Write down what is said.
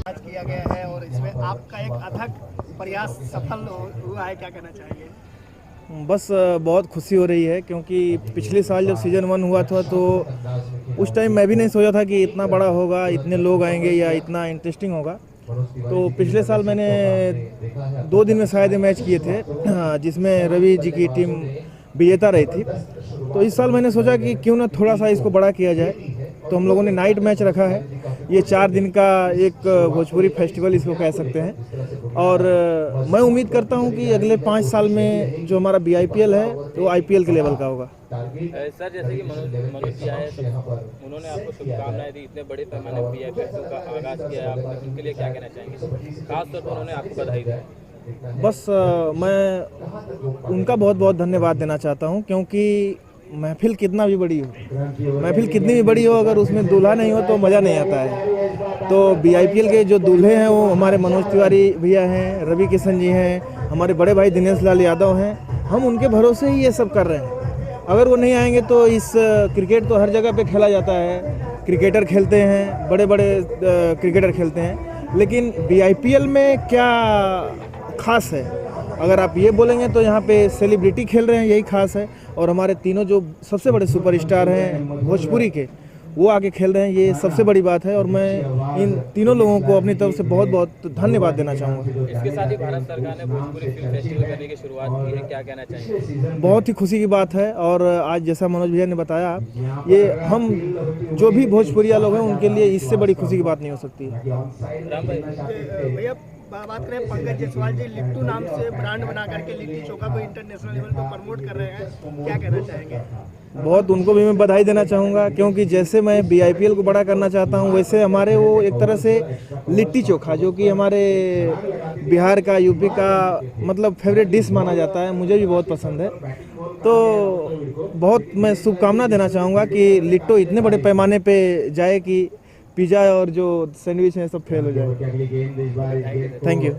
आज किया गया है और इसमें आपका एक अथक प्रयास सफल हुआ है, क्या कहना चाहेंगे? बस बहुत खुशी हो रही है क्योंकि पिछले साल जब सीज़न 1 हुआ था तो उस टाइम मैं भी नहीं सोचा था कि इतना बड़ा होगा, इतने लोग आएंगे या इतना इंटरेस्टिंग होगा। तो पिछले साल मैंने 2 दिन में शायद मैच किए थे जिसमें रवि जी की टीम विजेता रही थी। तो इस साल मैंने सोचा कि क्यों ना थोड़ा सा इसको बड़ा किया जाए, तो हम लोगों ने नाइट मैच रखा है। ये 4 दिन का एक भोजपुरी फेस्टिवल इसको कह सकते हैं। और मैं उम्मीद करता हूं कि अगले 5 साल में जो हमारा BIPL है वो IPL के लेवल का होगा। सर, जैसे कि मनोज जी आए तो उन्होंने आपको शुभकामनाएं दी, इतने बड़े पैमाने पर BIPL का आगाज़ किया है आपने, उनके लिए क्या कहना चाहेंगे? खासतौर पर उन्होंने आपको बधाई दी। बस मैं उनका बहुत बहुत धन्यवाद देना चाहता हूं क्योंकि महफिल कितना भी बड़ी हो, महफिल कितनी भी बड़ी हो, अगर उसमें दूल्हा नहीं हो तो मज़ा नहीं आता है। तो BIPL के जो दूल्हे हैं वो हमारे मनोज तिवारी भैया हैं, रवि किशन जी हैं, हमारे बड़े भाई दिनेश लाल यादव हैं। हम उनके भरोसे ही ये सब कर रहे हैं। अगर वो नहीं आएंगे तो इस क्रिकेट तो हर जगह पे खेला जाता है, क्रिकेटर खेलते हैं, बड़े बड़े क्रिकेटर खेलते हैं, लेकिन BIPL में क्या खास है? अगर आप ये बोलेंगे तो यहाँ पे सेलिब्रिटी खेल रहे हैं, यही खास है। और हमारे तीनों जो सबसे बड़े सुपरस्टार हैं भोजपुरी के, वो आके खेल रहे हैं, ये सबसे बड़ी बात है। और मैं इन तीनों लोगों को अपनी तरफ से बहुत बहुत धन्यवाद देना चाहूँगा। इसके साथ ही भारत सरकार ने भोजपुरी फिल्म फेस्टिवल करने की शुरुआत की है, क्या कहना चाहेंगे? बहुत ही खुशी की बात है। और आज जैसा मनोज भैया ने बताया, ये हम जो भी भोजपुरिया लोग हैं उनके लिए इससे बड़ी खुशी की बात नहीं हो सकती। राम भाई, भैया बात करें, पंकज जायसवाल जी लिट्टू नाम से ब्रांड बना करके लिट्टी चोखा को इंटरनेशनल लेवल पर प्रमोट कर रहे हैं, क्या कहना चाहेंगे? बहुत उनको भी मैं बधाई देना चाहूँगा क्योंकि जैसे मैं BIPL को बड़ा करना चाहता हूँ, वैसे हमारे वो एक तरह से लिट्टी चोखा जो कि हमारे बिहार का, यूपी का मतलब फेवरेट डिश माना जाता है, मुझे भी बहुत पसंद है। तो बहुत मैं शुभकामना देना चाहूँगा कि लिट्टो इतने बड़े पैमाने पे जाए कि पिज़्ज़ा और जो सैंडविच है सब फेल हो जाए। Thank you.